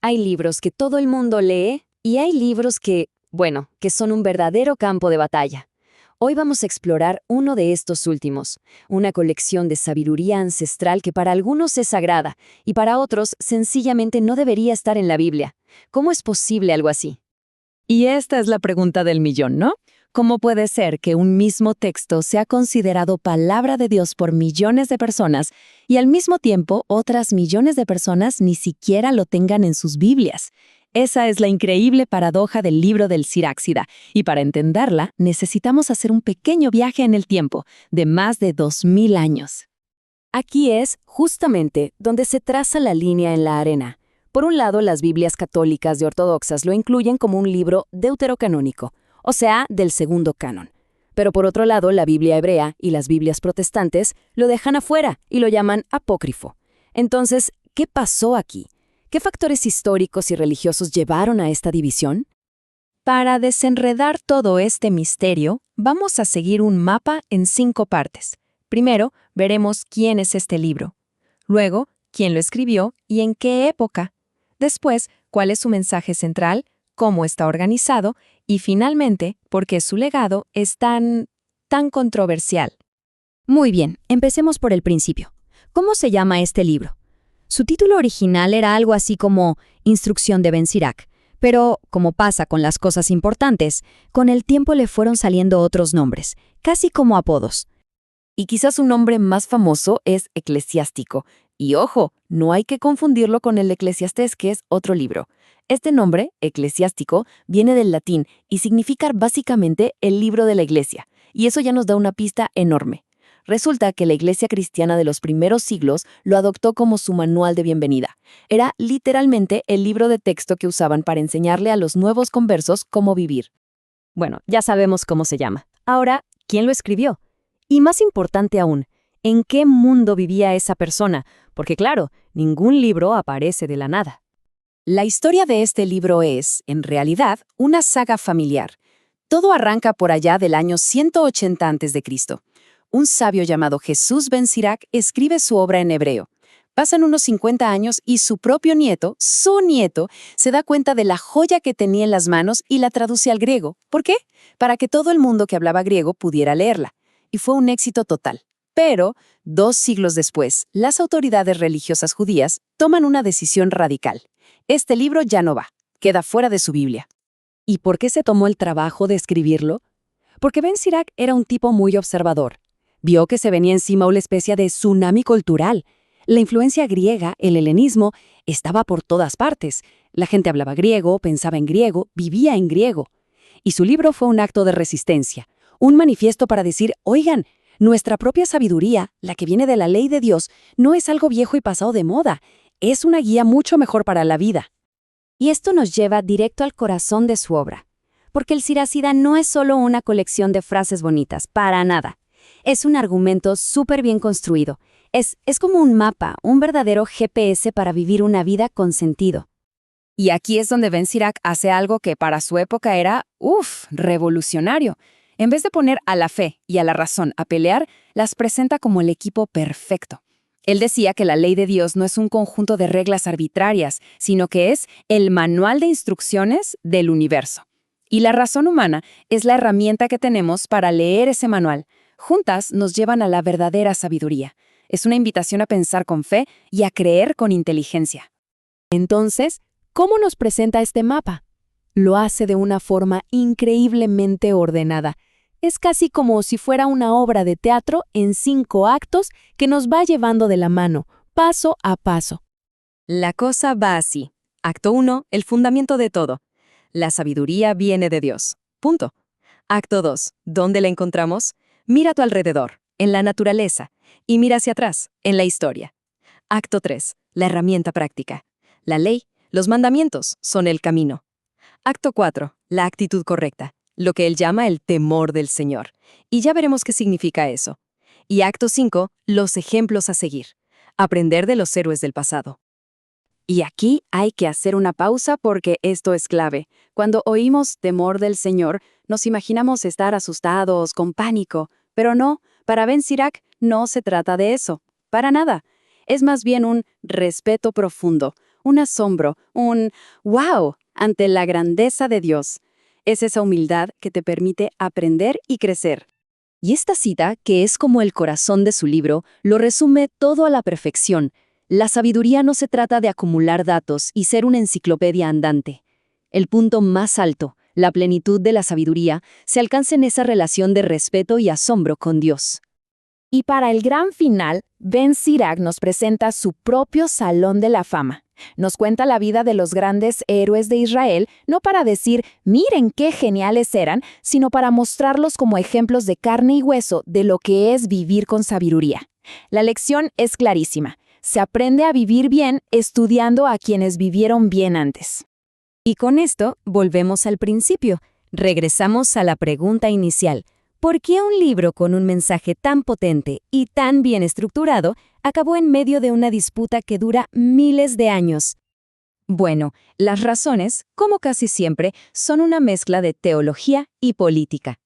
Hay libros que todo el mundo lee y hay libros que, bueno, que son un verdadero campo de batalla. Hoy vamos a explorar uno de estos últimos, una colección de sabiduría ancestral que para algunos es sagrada y para otros sencillamente no debería estar en la Biblia. ¿Cómo es posible algo así? Y esta es la pregunta del millón, ¿no? ¿Cómo puede ser que un mismo texto sea considerado palabra de Dios por millones de personas y al mismo tiempo otras millones de personas ni siquiera lo tengan en sus Biblias? Esa es la increíble paradoja del libro del Siráxida, y para entenderla necesitamos hacer un pequeño viaje en el tiempo, de más de 2000 años. Aquí es, justamente, donde se traza la línea en la arena. Por un lado, las Biblias católicas y ortodoxas lo incluyen como un libro deuterocanónico, o sea, del segundo canon. Pero por otro lado, la Biblia hebrea y las Biblias protestantes lo dejan afuera y lo llaman apócrifo. Entonces, ¿qué pasó aquí? ¿Qué factores históricos y religiosos llevaron a esta división? Para desenredar todo este misterio, vamos a seguir un mapa en 5 partes. Primero, veremos quién es este libro. Luego, quién lo escribió y en qué época. Después, cuál es su mensaje central, cómo está organizado y finalmente, por qué su legado es tan controversial. Muy bien, empecemos por el principio. ¿Cómo se llama este libro? Su título original era algo así como Instrucción de Ben Sirac, pero, como pasa con las cosas importantes, con el tiempo le fueron saliendo otros nombres, casi como apodos. Y quizás un nombre más famoso es Eclesiástico. Y ojo, no hay que confundirlo con el Eclesiastés, que es otro libro. Este nombre, Eclesiástico, viene del latín y significa básicamente el libro de la iglesia. Y eso ya nos da una pista enorme. Resulta que la iglesia cristiana de los primeros siglos lo adoptó como su manual de bienvenida. Era literalmente el libro de texto que usaban para enseñarle a los nuevos conversos cómo vivir. Bueno, ya sabemos cómo se llama. Ahora, ¿quién lo escribió? Y más importante aún, ¿en qué mundo vivía esa persona? Porque claro, ningún libro aparece de la nada. La historia de este libro es, en realidad, una saga familiar. Todo arranca por allá del año 180 a.C. Un sabio llamado Jesús ben Sirac escribe su obra en hebreo. Pasan unos 50 años y su propio nieto, su nieto, se da cuenta de la joya que tenía en las manos y la traduce al griego. ¿Por qué? Para que todo el mundo que hablaba griego pudiera leerla. Y fue un éxito total. Pero, 2 siglos después, las autoridades religiosas judías toman una decisión radical. Este libro ya no va, queda fuera de su Biblia. ¿Y por qué se tomó el trabajo de escribirlo? Porque Ben Sirac era un tipo muy observador. Vio que se venía encima una especie de tsunami cultural. La influencia griega, el helenismo, estaba por todas partes. La gente hablaba griego, pensaba en griego, vivía en griego. Y su libro fue un acto de resistencia, un manifiesto para decir, oigan, nuestra propia sabiduría, la que viene de la ley de Dios, no es algo viejo y pasado de moda, es una guía mucho mejor para la vida. Y esto nos lleva directo al corazón de su obra. Porque el Sirácida no es solo una colección de frases bonitas, para nada. Es un argumento súper bien construido. Es como un mapa, un verdadero GPS para vivir una vida con sentido. Y aquí es donde Ben Sirac hace algo que para su época era, revolucionario. En vez de poner a la fe y a la razón a pelear, las presenta como el equipo perfecto. Él decía que la ley de Dios no es un conjunto de reglas arbitrarias, sino que es el manual de instrucciones del universo. Y la razón humana es la herramienta que tenemos para leer ese manual. Juntas nos llevan a la verdadera sabiduría. Es una invitación a pensar con fe y a creer con inteligencia. Entonces, ¿cómo nos presenta este mapa? Lo hace de una forma increíblemente ordenada. Es casi como si fuera una obra de teatro en 5 actos que nos va llevando de la mano, paso a paso. La cosa va así. Acto 1, el fundamento de todo. La sabiduría viene de Dios. Punto. Acto 2, ¿dónde la encontramos? Mira a tu alrededor, en la naturaleza, y mira hacia atrás, en la historia. Acto 3, la herramienta práctica. La ley, los mandamientos, son el camino. Acto 4, la actitud correcta, lo que él llama el temor del Señor. Y ya veremos qué significa eso. Y acto 5, los ejemplos a seguir. Aprender de los héroes del pasado. Y aquí hay que hacer una pausa porque esto es clave. Cuando oímos temor del Señor, nos imaginamos estar asustados, con pánico. Pero no, para Ben Sirac no se trata de eso. Para nada. Es más bien un respeto profundo, un asombro, un ¡wow! Ante la grandeza de Dios. Es esa humildad que te permite aprender y crecer. Y esta cita, que es como el corazón de su libro, lo resume todo a la perfección. La sabiduría no se trata de acumular datos y ser una enciclopedia andante. El punto más alto, la plenitud de la sabiduría, se alcanza en esa relación de respeto y asombro con Dios. Y para el gran final, Ben Sirach nos presenta su propio Salón de la Fama. Nos cuenta la vida de los grandes héroes de Israel, no para decir, miren qué geniales eran, sino para mostrarlos como ejemplos de carne y hueso de lo que es vivir con sabiduría. La lección es clarísima. Se aprende a vivir bien estudiando a quienes vivieron bien antes. Y con esto, volvemos al principio. Regresamos a la pregunta inicial. ¿Por qué un libro con un mensaje tan potente y tan bien estructurado acabó en medio de una disputa que dura miles de años? Bueno, las razones, como casi siempre, son una mezcla de teología y política.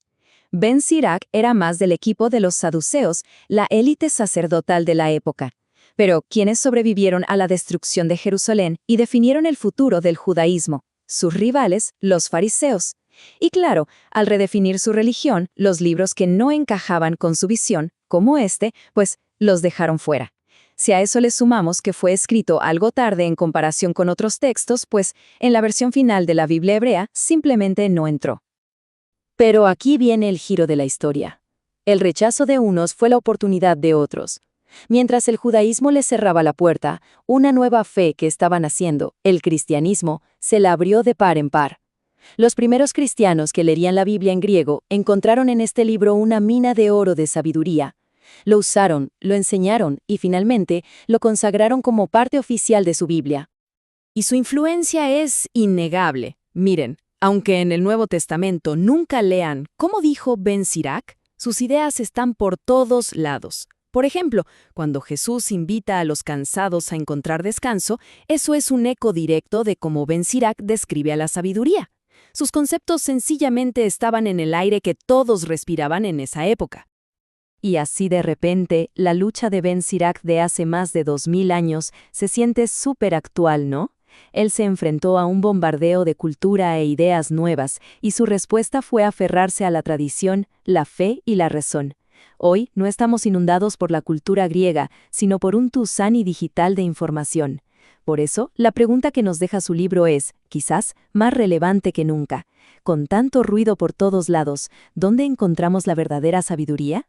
Ben Sirach era más del equipo de los saduceos, la élite sacerdotal de la época. Pero, ¿quiénes sobrevivieron a la destrucción de Jerusalén y definieron el futuro del judaísmo? Sus rivales, los fariseos. Y claro, al redefinir su religión, los libros que no encajaban con su visión, como pues los dejaron fuera. Si a eso le sumamos que fue escrito algo tarde en comparación con otros textos, pues en la versión final de la Biblia hebrea simplemente no entró. Pero aquí viene el giro de la historia. El rechazo de unos fue la oportunidad de otros. Mientras el judaísmo les cerraba la puerta, una nueva fe que estaba naciendo, el cristianismo, se la abrió de par en par. Los primeros cristianos que leerían la Biblia en griego encontraron en este libro una mina de oro de sabiduría. Lo usaron, lo enseñaron y finalmente lo consagraron como parte oficial de su Biblia. Y su influencia es innegable. Miren, aunque en el Nuevo Testamento nunca lean cómo dijo Ben Sirach, sus ideas están por todos lados. Por ejemplo, cuando Jesús invita a los cansados a encontrar descanso, eso es un eco directo de cómo Ben Sirach describe a la sabiduría. Sus conceptos sencillamente estaban en el aire que todos respiraban en esa época. Y así de repente, la lucha de Ben Sirach de hace más de 2000 años se siente súper actual, ¿no? Él se enfrentó a un bombardeo de cultura e ideas nuevas, y su respuesta fue aferrarse a la tradición, la fe y la razón. Hoy no estamos inundados por la cultura griega, sino por un tzunami digital de información. Por eso, la pregunta que nos deja su libro es, quizás, más relevante que nunca. Con tanto ruido por todos lados, ¿dónde encontramos la verdadera sabiduría?